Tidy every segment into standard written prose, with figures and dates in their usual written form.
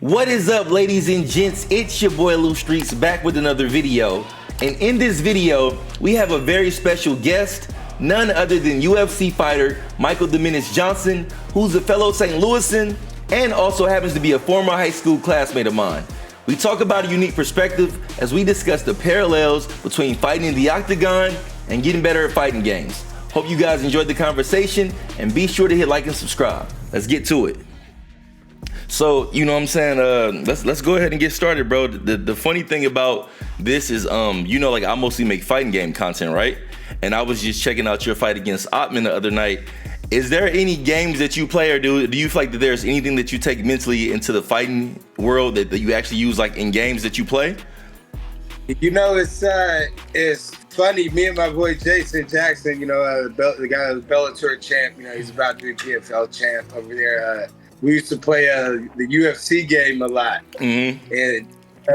What is up, ladies and gents? It's your boy Lou Streets back with another video. And in this video, we have a very special guest, none other than UFC fighter Michael the Menace Johnson, who's a fellow St. Louisan and also happens to be a former high school classmate of mine. We talk about a unique perspective as we discuss the parallels between fighting in the Octagon and getting better at fighting games. Hope you guys enjoyed the conversation and be sure to hit like and subscribe. Let's get to it. So, you know what I'm saying, let's go ahead and get started, bro. The funny thing about this is, you know, like I mostly make fighting game content, right? And I was just checking out your fight against Otman the other night. Is there any games that you play, or do you feel like that there's anything that you take mentally into the fighting world that you actually use like in games that you play? You know, it's funny. Me and my boy Jason Jackson, you know, the guy who's Bellator champ, you know, he's about to be PFL champ over there. We used to play the UFC game a lot. Mm-hmm. And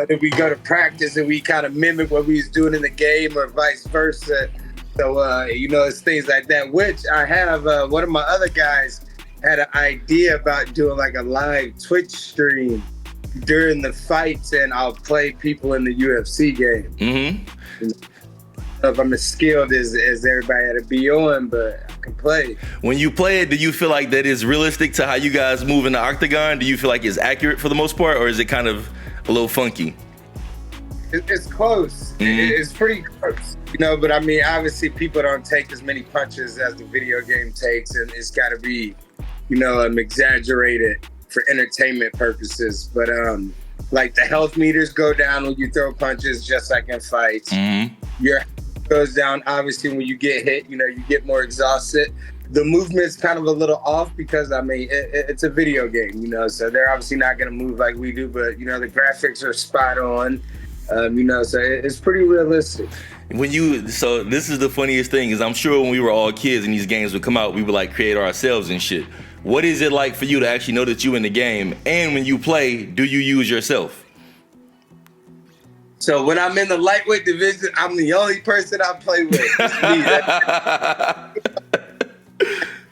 then we go to practice and we kind of mimic what we was doing in the game or vice versa. So, you know, it's things like that, which I have, one of my other guys had an idea about doing like a live Twitch stream during the fights, and I'll play people in the UFC game. Mm-hmm. If I'm as skilled as everybody had to be on, but I can play. When you play it, do you feel like that is realistic to how you guys move in the Octagon? Do you feel like it's accurate for the most part, or is it kind of a little funky? It's close. Mm-hmm. It's pretty close, you know, but I mean, obviously people don't take as many punches as the video game takes, and it's got to be, you know, exaggerated for entertainment purposes. But like the health meters go down when you throw punches, just like in fights. Mm-hmm. Your health goes down obviously when you get hit. You know, you get more exhausted. The movement's kind of a little off because, I mean, it's a video game, you know, so they're obviously not going to move like we do, but, you know, the graphics are spot on, you know, so it's pretty realistic. So this is the funniest thing is I'm sure when we were all kids and these games would come out, we would like create ourselves and shit. What is it like for you to actually know that you in the game? And when you play, do you use yourself? So when I'm in the lightweight division, I'm the only person I play with. It's me.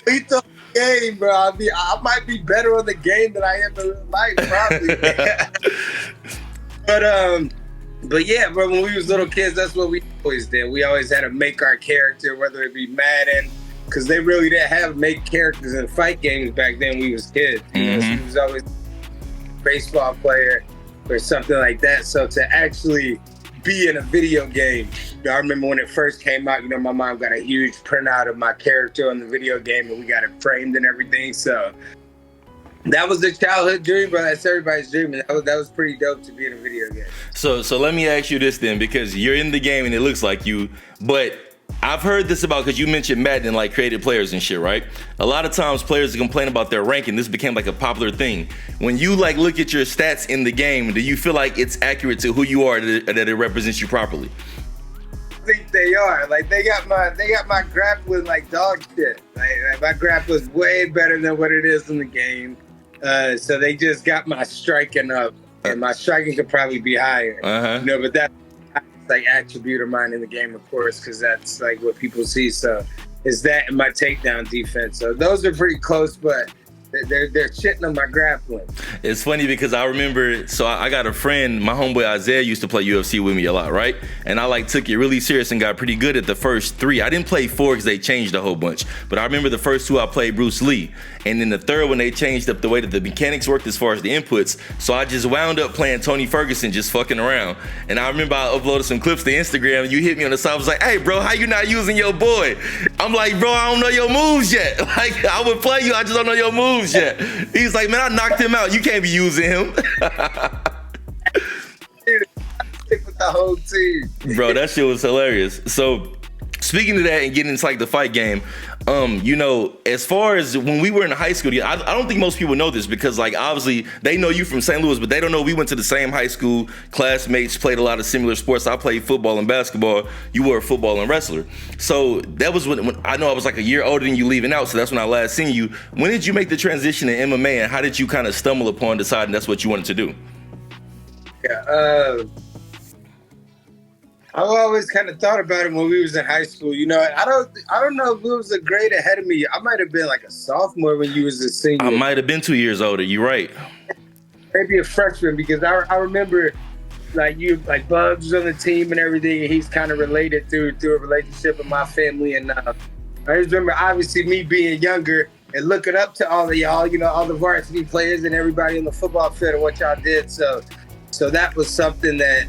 Lethal game, bro. I might be better on the game than I am in real life, probably. But yeah, bro, when we was little kids, that's what we always did. We always had to make our character, whether it be Madden, because they really didn't have make characters in fight games back then when we was kids. You know, so we was always a baseball player or something like that. So to actually be in a video game, I remember when it first came out, you know, my mom got a huge printout of my character on the video game and we got it framed and everything. So that was the childhood dream, but that's everybody's dream. And that was pretty dope to be in a video game. So let me ask you this then, because you're in the game and it looks like you, but I've heard this about, because you mentioned Madden, like creative players and shit, right? A lot of times players complain about their ranking. This became like a popular thing. When you like look at your stats in the game, do you feel like it's accurate to who you are, that it represents you properly? I think they are. Like they got my grappling like dog shit. Like my grappling's way better than what it is in the game. So they just got my striking up, and my striking could probably be higher. You know, but that's like attribute of mine in the game, of course, because that's like what people see. So is that and my takedown defense. So those are pretty close, but they're shitting on my grappling. It's funny because I remember, so I got a friend, my homeboy Isaiah used to play UFC with me a lot, right? And I like took it really serious and got pretty good at the first 3. I didn't play 4 because they changed a whole bunch, but I remember the first 2 I played Bruce Lee, and then the third one they changed up the way that the mechanics worked as far as the inputs. So I just wound up playing Tony Ferguson, just fucking around. And I remember I uploaded some clips to Instagram and you hit me on the side, I was like, hey bro, how you not using your boy? I'm like, bro, I don't know your moves yet. Like I would play you, I just don't know your moves yet. He's like, man, I knocked him out. You can't be using him. Stick with the whole team. Bro, that shit was hilarious. So speaking of that and getting into like the fight game, you know, as far as when we were in high school, I don't think most people know this because like obviously they know you from St. Louis, but they don't know we went to the same high school, classmates, played a lot of similar sports. I played football and basketball. You were a football and wrestler. So that was when I know I was like a year older than you leaving out. So that's when I last seen you. When did you make the transition to MMA, and how did you kind of stumble upon deciding that's what you wanted to do? Yeah, I've always kind of thought about it when we was in high school. You know, I don't know if it was a grade ahead of me. I might have been like a sophomore when you was a senior. I might have been 2 years older. You're right. maybe a freshman, because I remember like Bubs was on the team and everything, and he's kind of related through a relationship with my family. And I just remember, obviously, me being younger and looking up to all of y'all, all the varsity players and everybody in the football field and what y'all did. So that was something that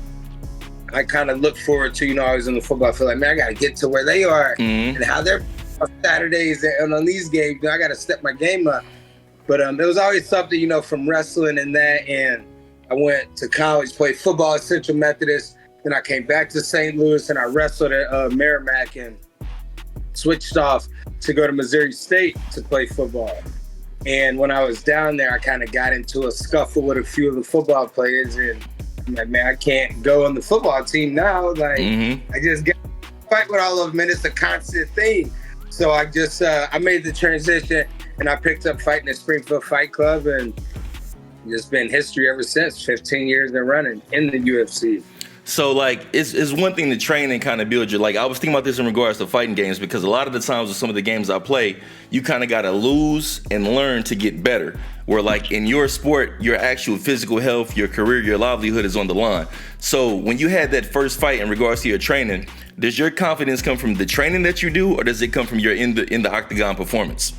I kind of looked forward to. I was in the football field, like, man, I got to get to where they are and how they're on Saturdays and on these games. I got to step my game up. But it was always something, from wrestling and that. And I went to college, played football at Central Methodist. Then I came back to St. Louis and I wrestled at Merrimack and switched off to go to Missouri State to play football. And when I was down there, I kind of got into a scuffle with a few of the football players. And I'm like, man, I can't go on the football team now. Like, I just got to fight with all of them, and it's a constant thing. So I just, I made the transition, and I picked up fighting at Springfield Fight Club, and it's been history ever since. 15 years been running in the UFC. So, like, it's one thing to train and kind of build your, like, I was thinking about this in regards to fighting games, because a lot of the times with some of the games I play, you kind of got to lose and learn to get better. Where, like, in your sport, your actual physical health, your career, your livelihood is on the line. So when you had that first fight in regards to your training, does your confidence come from the training that you do, or does it come from your in the octagon performance?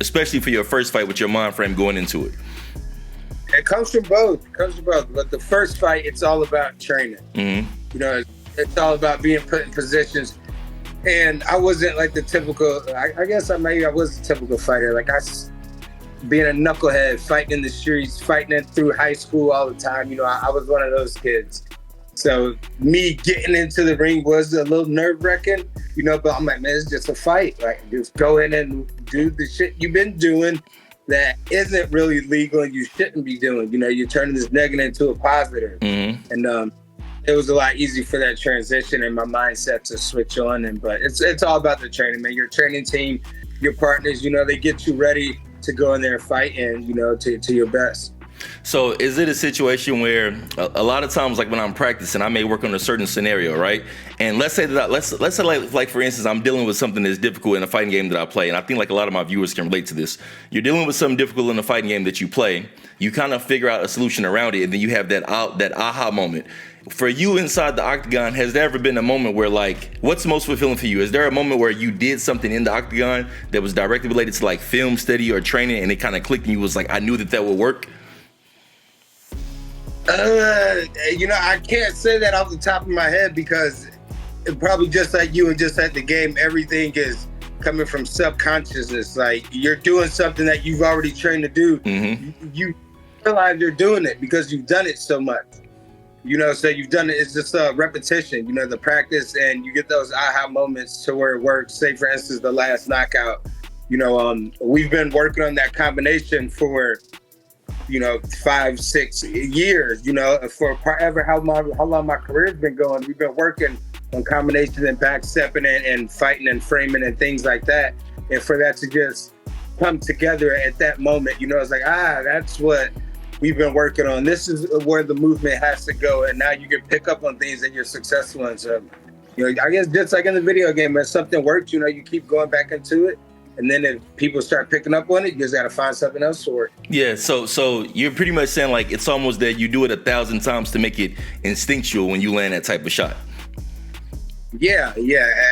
Especially for your first fight with your mind frame going into it. It comes from both. But the first fight, it's all about training. It's all about being put in positions. And I wasn't like the typical, I guess I was a typical fighter. Like, being a knucklehead, fighting in the streets, fighting it through high school all the time. I was one of those kids. So me getting into the ring was a little nerve-wracking, but I'm like, man, it's just a fight. Like, just go in and do the shit you've been doing that isn't really legal and you shouldn't be doing. You're turning this negative into a positive. And it was a lot easier for that transition and my mindset to switch on. But it's all about the training, man. Your training team, your partners, they get you ready to go in there and fight and, to your best. So is it a situation where a lot of times, like when I'm practicing, I may work on a certain scenario, right? And let's say like for instance, I'm dealing with something that's difficult in a fighting game that I play. And I think like a lot of my viewers can relate to this. You're dealing with something difficult in a fighting game that you play. You kind of figure out a solution around it. And then you have that aha moment. For you inside the octagon, has there ever been a moment where, like, what's most fulfilling for you? Is there a moment where you did something in the octagon that was directly related to like film study or training and it kind of clicked and you was like, I knew that would work? I can't say that off the top of my head because it probably just like you and just like the game, everything is coming from subconsciousness. Like, you're doing something that you've already trained to do. You realize you're doing it because you've done it so much. So you've done it. It's just a repetition, the practice, and you get those aha moments to where it works. Say, for instance, the last knockout, we've been working on that combination for 5-6 years, for forever, how long my career's been going. We've been working on combinations and backstepping and fighting and framing and things like that. And for that to just come together at that moment, it's like, that's what we've been working on. This is where the movement has to go. And now you can pick up on things that you're successful in. So, I guess just like in the video game, when something works, you keep going back into it. And then if people start picking up on it, you just got to find something else for it. Yeah, so you're pretty much saying like it's almost that you do it 1,000 times to make it instinctual when you land that type of shot. Yeah,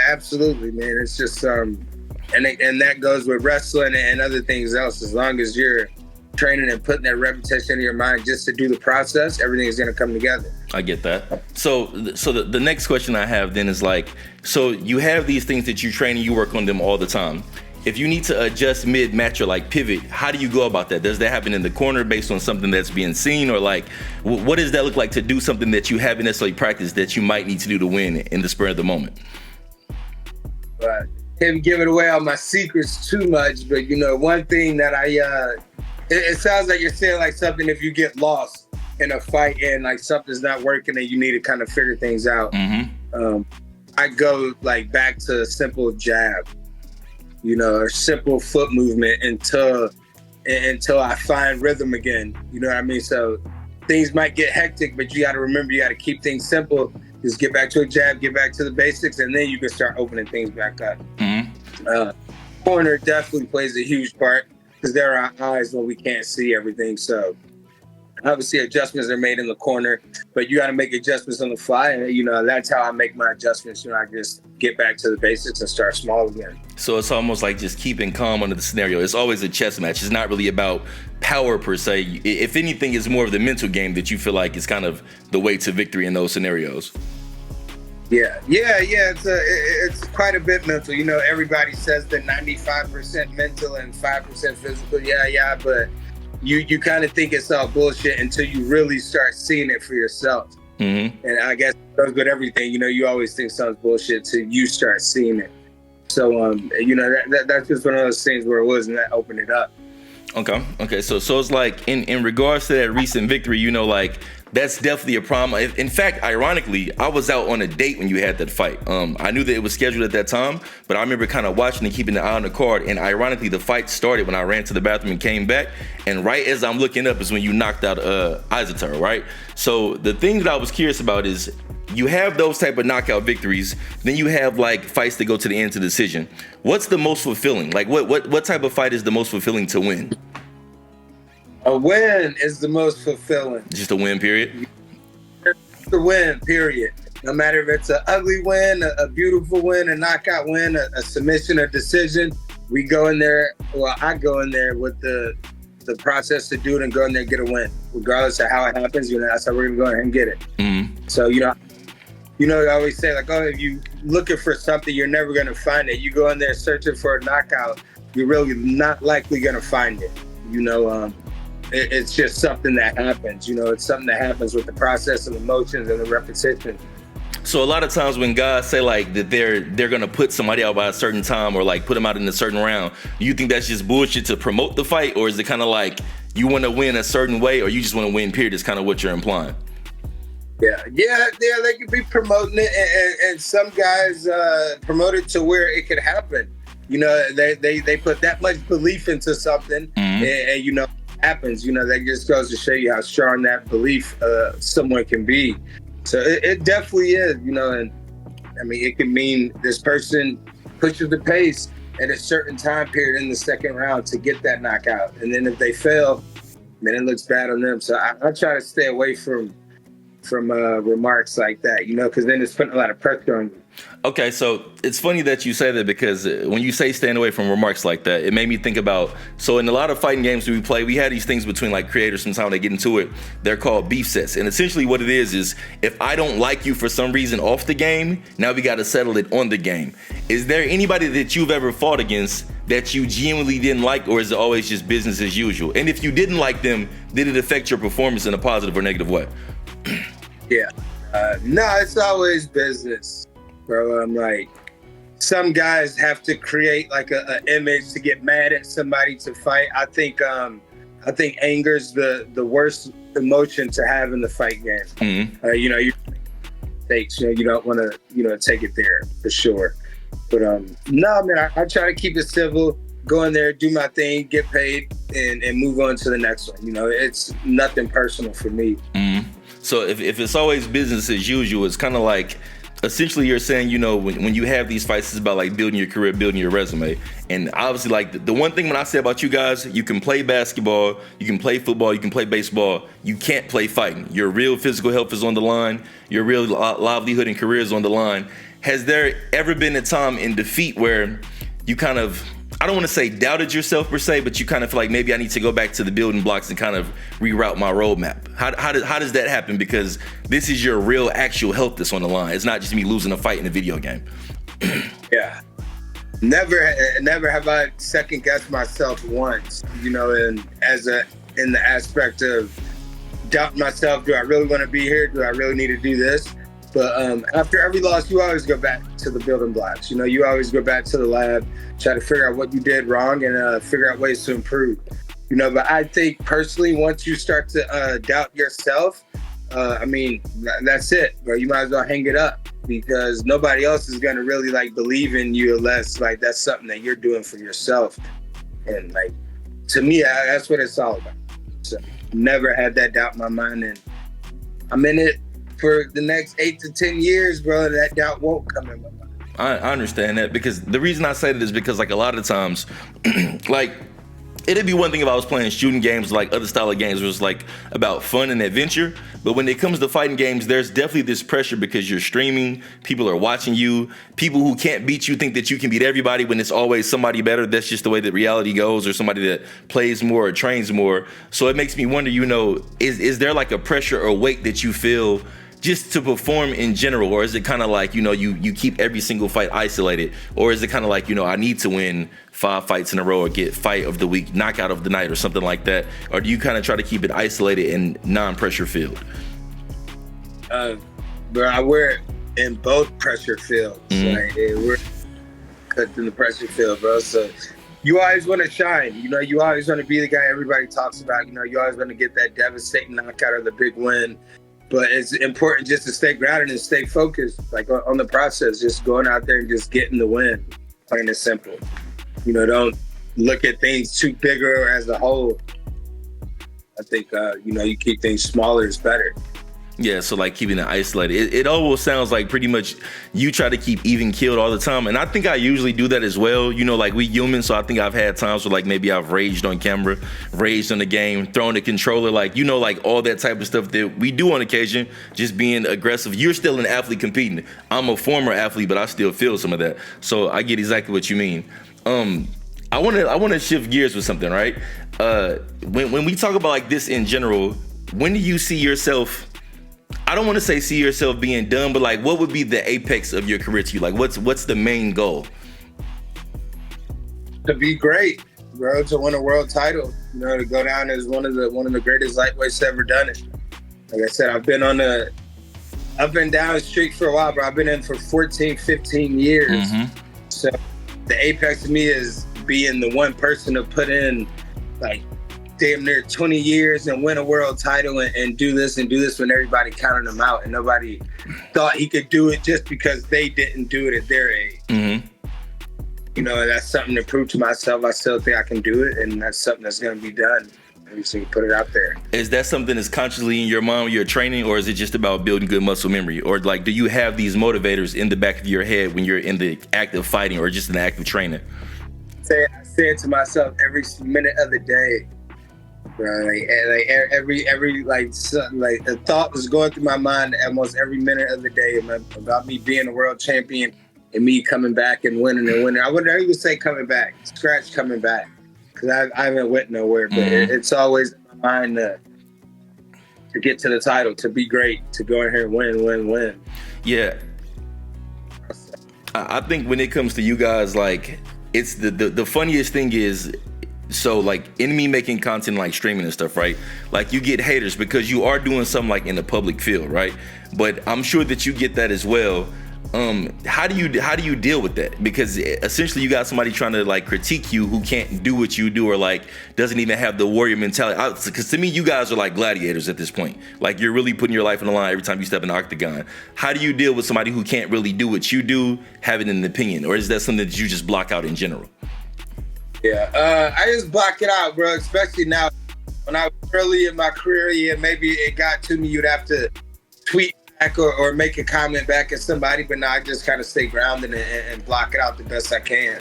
absolutely, man. It's just and that goes with wrestling and other things else. As long as you're training and putting that repetition in your mind just to do the process, everything is going to come together. I get that. So the next question I have then is like, so you have these things that you train and you work on them all the time. If you need to adjust mid-match or like pivot, how do you go about that? Does that happen in the corner based on something that's being seen, or like what does that look like to do something that you haven't necessarily practiced that you might need to do to win in the spur of the moment? Can't give it away all my secrets too much, but one thing that it sounds like you're saying like something if you get lost in a fight and like something's not working and you need to kind of figure things out. I go like back to a simple jab. A simple foot movement until I find rhythm again. You know what I mean? So things might get hectic, but you got to remember, you got to keep things simple. Just get back to a jab, get back to the basics, and then you can start opening things back up. Corner definitely plays a huge part because there are eyes when we can't see everything. So Obviously, adjustments are made in the corner, but you got to make adjustments on the fly. And, you know, that's how I make my adjustments. You know, I just get back to the basics and start small again. So it's almost like just keeping calm under the scenario. It's always a chess match. It's not really about power per se. If anything, it's more of the mental game that you feel like is kind of the way to victory in those scenarios. Yeah. It's quite a bit mental. You know, everybody says that 95% mental and 5% physical. Yeah, but you kind of think it's all bullshit until you really start seeing it for yourself. Mm-hmm. And I guess it goes with everything. You know, you always think something's bullshit till you start seeing it. So, you know, that's just one of those things where it was, and that opened it up. Okay. So it's like in regards to that recent victory, you know, like that's definitely a problem. In fact, ironically, I was out on a date when you had that fight. I knew that it was scheduled at that time, but I remember kind of watching and keeping an eye on the card. And ironically, the fight started when I ran to the bathroom and came back. And right as I'm looking up is when you knocked out Isotar, right? So the thing that I was curious about is you have those type of knockout victories, then you have like fights that go to the end to decision. What's the most fulfilling? Like what type of fight is the most fulfilling to win? A win is the most fulfilling. Just a win, period? The win, period. No matter if it's an ugly win, a beautiful win, a knockout win, a submission, a decision, we go in there, well, I go in there with the process to do it and go in there and get a win. Regardless of how it happens, you know, that's how we're going to go ahead and get it. Mm-hmm. So, you know, I always say, like, oh, if you looking for something, you're never going to find it. You go in there searching for a knockout, you're really not likely going to find it. You know, it's just something that happens. You know, it's something that happens with the process and emotions and the repetition. So a lot of times when guys say like that they're gonna put somebody out by a certain time or like put them out in a certain round, do you think that's just bullshit to promote the fight, or is it kind of like you want to win a certain way, or you just want to win? Period. Is kind of what you're implying. Yeah. They could be promoting it, and some guys promote it to where it could happen. You know, they put that much belief into something, mm-hmm. and you know. Happens, you know, that just goes to show you how strong that belief someone can be. So it definitely is, you know, and I mean, it could mean this person pushes the pace at a certain time period in the second round to get that knockout. And then if they fail, then it looks bad on them. So I try to stay away from remarks like that, you know, because then it's putting a lot of pressure on you. Okay, so it's funny that you say that, because when you say staying away from remarks like that, it made me think about, so in a lot of fighting games we play, we have these things between like creators, sometimes they get into it, they're called beef sets. And essentially what it is if I don't like you for some reason off the game, now we got to settle it on the game. Is there anybody that you've ever fought against that you genuinely didn't like, or is it always just business as usual? And if you didn't like them, did it affect your performance in a positive or negative way? Yeah, no, it's always business. Bro, I'm like, some guys have to create like an image to get mad at somebody to fight. I think anger's the worst emotion to have in the fight game. Mm-hmm. You know, you mistakes. You know, you don't want to, take it there for sure. But no, man, I try to keep it civil. Go in there, do my thing, get paid, and move on to the next one. You know, it's nothing personal for me. Mm-hmm. So if it's always business as usual, it's kind of like, essentially you're saying, you know, when you have these fights, it's about like building your career, building your resume. And obviously, like the one thing when I say about you guys, you can play basketball, you can play football, you can play baseball, you can't play fighting. Your real physical health is on the line, your real livelihood and career is on the line. Has there ever been a time in defeat where you kind of, I don't want to say doubted yourself per se, but you kind of feel like maybe I need to go back to the building blocks and kind of reroute my roadmap? How does that happen? Because this is your real actual health that's on the line. It's not just me losing a fight in a video game. Yeah. Never have I second guessed myself once, you know, and in the aspect of doubting myself, do I really want to be here? Do I really need to do this? But after every loss, you always go back to the building blocks. You know, you always go back to the lab, try to figure out what you did wrong and figure out ways to improve. You know, but I think personally, once you start to doubt yourself, I mean, that's it, bro. You might as well hang it up, because nobody else is going to really like believe in you unless like that's something that you're doing for yourself. And like, to me, that's what it's all about. So never had that doubt in my mind, and I'm in it for the next 8 to 10 years, bro. That doubt won't come in my mind. I understand that, because the reason I say that is because like a lot of times, like it'd be one thing if I was playing shooting games, like other style of games, where it's like about fun and adventure. But when it comes to fighting games, there's definitely this pressure because you're streaming, people are watching you, people who can't beat you think that you can beat everybody when it's always somebody better. That's just the way that reality goes, or somebody that plays more or trains more. So it makes me wonder, is there like a pressure or weight that you feel just to perform in general, or is it kind of like, you keep every single fight isolated, or is it kind of like, I need to win 5 fights in a row or get fight of the week, knockout of the night, or something like that? Or do you kind of try to keep it isolated and non-pressure filled? But I wear it in both pressure fields. Like, we're cut in the pressure field, bro. So you always want to shine. You always want to be the guy everybody talks about. You always want to get that devastating knockout or the big win. But it's important just to stay grounded and stay focused, like on the process, just going out there and just getting the win, plain and simple. Don't look at things too bigger as a whole. I think, you keep things smaller is better. Yeah, so like keeping it isolated. It almost sounds like pretty much you try to keep even keeled all the time. And I think I usually do that as well. Like we humans, so I think I've had times where like maybe I've raged on camera, raged on the game, thrown the controller, like all that type of stuff that we do on occasion, just being aggressive. You're still an athlete competing. I'm a former athlete, but I still feel some of that. So I get exactly what you mean. I want to shift gears with something, right? When we talk about like this in general, when do you see yourself, I don't want to say see yourself being done, but like what would be the apex of your career to you? Like what's the main goal? To be great, bro, to win a world title, to go down as one of the greatest lightweights ever done it. Like I said, I've been down the streak for a while, bro. I've been in for 14, 15 years. So the apex to me is being the one person to put in like damn near 20 years and win a world title and do this when everybody counted him out and nobody thought he could do it just because they didn't do it at their age. That's something to prove to myself. I still think I can do it, and that's something that's going to be done. So you put it out there. Is that something that's consciously in your mind when you're training, or is it just about building good muscle memory? Or like, do you have these motivators in the back of your head when you're in the act of fighting or just in the act of training? I say it to myself every minute of the day. Bro, every the thought was going through my mind almost every minute of the day about me being a world champion and me coming back and winning. I wouldn't even say coming back, scratch coming back, because I haven't went nowhere. But it's always in my mind to get to the title, to be great, to go in here and win. Yeah, I think when it comes to you guys, like it's the funniest thing is, so like in me making content like streaming and stuff, right? Like you get haters because you are doing something like in the public field, right? But I'm sure that you get that as well. How do you deal with that? Because essentially you got somebody trying to like critique you who can't do what you do, or like doesn't even have the warrior mentality. Because to me, you guys are like gladiators at this point. Like you're really putting your life on the line every time you step in the octagon. How do you deal with somebody who can't really do what you do, having an opinion, or is that something that you just block out in general? Yeah, I just block it out, bro. Especially now, when I was early in my career, maybe it got to me. You'd have to tweet back or make a comment back at somebody, but now I just kind of stay grounded and block it out the best I can.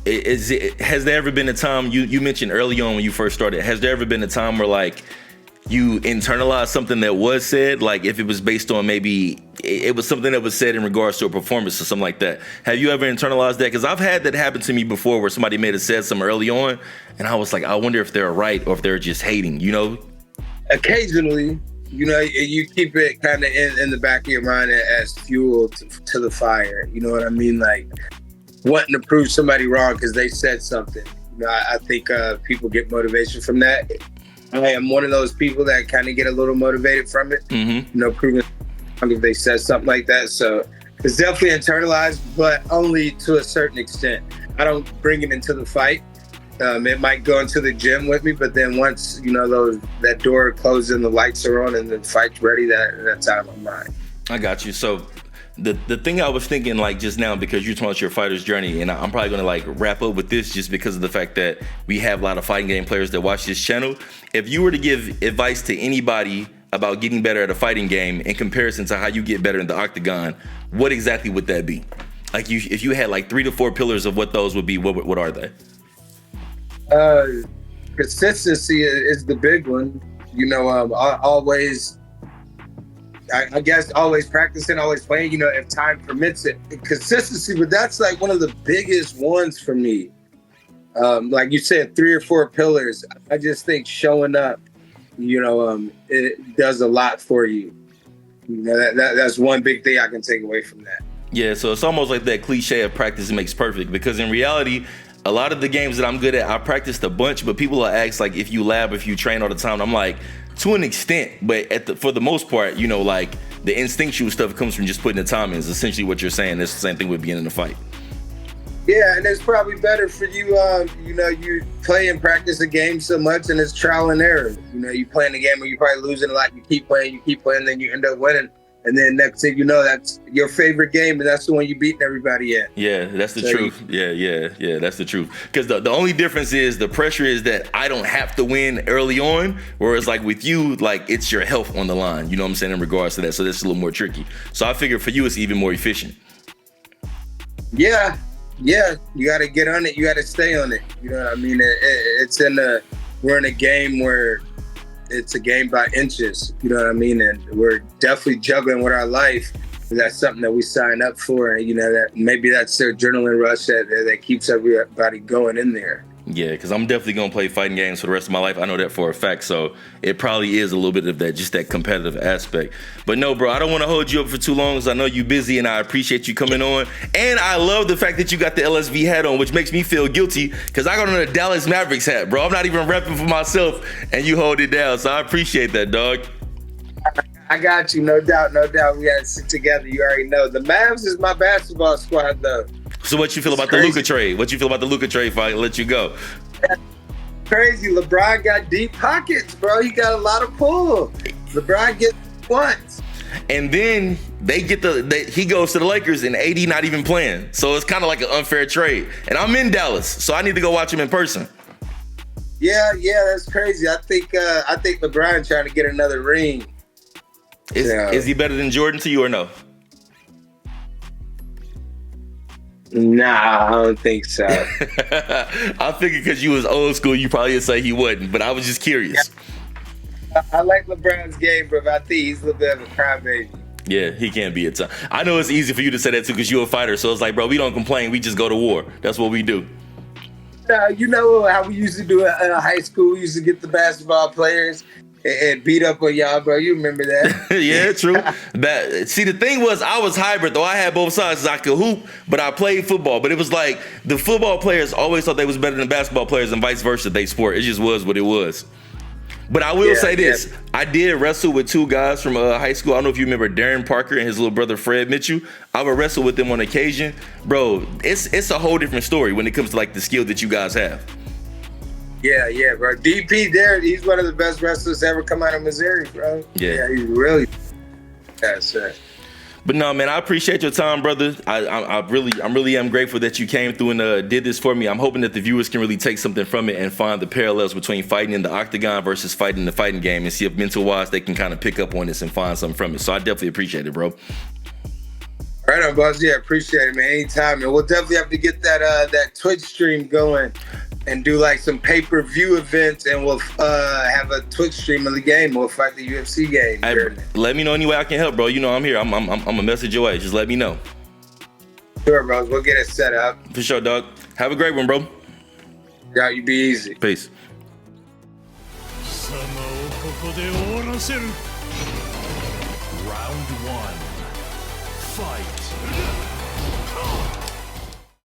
Has there ever been a time, you mentioned early on when you first started, has there ever been a time where like you internalized something that was said, like if it was based on maybe it was something that was said in regards to a performance or something like that? Have you ever internalized that? Because I've had that happen to me before where somebody may have said something early on and I was like, I wonder if they're right or if they're just hating, Occasionally, you keep it kind of in the back of your mind as fuel to the fire. You know what I mean? Like wanting to prove somebody wrong because they said something. I think people get motivation from that. I am one of those people that kind of get a little motivated from it. Proving if they said something like that. So it's definitely internalized, but only to a certain extent. I don't bring it into the fight. It might go into the gym with me, but then once that door closes and the lights are on and the fight's ready, that's out of my mind. I got you. So the thing I was thinking like just now, because you're talking about your fighter's journey, and I'm probably gonna like wrap up with this just because of the fact that we have a lot of fighting game players that watch this channel. If you were to give advice to anybody about getting better at a fighting game in comparison to how you get better in the octagon, what exactly would that be? Like if you had like 3 to 4 pillars of what those would be, what are they? consistency is the big one. You know, always, I guess, always practicing, always playing, you know, if time permits it. Consistency, but that's like one of the biggest ones for me. Like you said, 3 or 4 pillars. I just think showing up, you know, it does a lot for you. You know, that's one big thing I can take away from that. Yeah, so it's almost like that cliche of practice makes perfect, because in reality, a lot of the games that I'm good at, I practiced a bunch, but people will ask, like, if you lab, if you train all the time. I'm like, to an extent, but for the most part, you know, like, the instinctual stuff comes from just putting the time in, is essentially what you're saying. It's the same thing with being in a fight. Yeah, and it's probably better for you, you know, you play and practice a game so much, and it's trial and error. You know, you playing the game and you're probably losing a lot. You keep playing, then you end up winning. And then next thing you know, that's your favorite game, and that's the one you beating everybody at. Yeah, that's the truth. Yeah, that's the truth. Because the only difference is the pressure is that I don't have to win early on, whereas like with you, like it's your health on the line. You know what I'm saying, in regards to that. So that's a little more tricky. So I figure for you, it's even more efficient. Yeah, you got to get on it. You got to stay on it. You know what I mean? We're in a game where it's a game by inches. You know what I mean? And we're definitely juggling with our life. That's something that we sign up for. And, you know, that maybe that's their adrenaline rush that keeps everybody going in there. Yeah, because I'm definitely going to play fighting games for the rest of my life. I know that for a fact. So it probably is a little bit of that, just that competitive aspect. But no, bro, I don't want to hold you up for too long, because I know you're busy and I appreciate you coming on. And I love the fact that you got the LSV hat on, which makes me feel guilty, because I got on a Dallas Mavericks hat, bro. I'm not even repping for myself, and you hold it down. So I appreciate that, dog. I got you, no doubt. We got to sit together. You already know. The Mavs is my basketball squad, though. So what you feel about the Luka trade? What you feel about the Luka trade if I let you go? Crazy. LeBron got deep pockets, bro. He got a lot of pull. LeBron gets once. And then he goes to the Lakers and AD not even playing. So it's kind of like an unfair trade. And I'm in Dallas, so I need to go watch him in person. Yeah, that's crazy. I think LeBron trying to get another ring. Is he better than Jordan to you or no? Nah, I don't think so. I figured because you was old school, you probably would say he wouldn't, but I was just curious. I like LeBron's game, bro, but I think he's a little bit of a crybaby. Yeah, he can be at times. I know it's easy for you to say that too, because you're a fighter, so it's like, bro, we don't complain, we just go to war. That's what we do. You know how we used to do it in high school? We used to get the basketball players and beat up on y'all, bro. You remember that? Yeah, true. See, the thing was, I was hybrid, though. I had both sides. I could hoop, but I played football. But it was like the football players always thought they was better than basketball players, and vice versa. They sport. It just was what it was. But I will say this. Yeah. I did wrestle with 2 guys from high school. I don't know if you remember Darren Parker and his little brother Fred Mitchell. I would wrestle with them on occasion. Bro, it's a whole different story when it comes to like the skill that you guys have. Yeah, bro. DP there, he's one of the best wrestlers ever come out of Missouri, bro. Yeah, he's really. That's it. But no, man, I appreciate your time, brother. I really am grateful that you came through and did this for me. I'm hoping that the viewers can really take something from it and find the parallels between fighting in the Octagon versus fighting in the fighting game, and see if mental-wise they can kind of pick up on this and find something from it. So I definitely appreciate it, bro. Right on, boss. Yeah, appreciate it, man. Anytime, and we'll definitely have to get that Twitch stream going and do like some pay-per-view events, and we'll have a Twitch stream of the game. We'll fight the UFC game. Hey, let me know any way I can help, bro. You know I'm here. I'm a message away. Just let me know. Sure, bro. We'll get it set up. For sure, dog. Have a great one, bro. Yeah, you be easy. Peace. Round 1. Fight.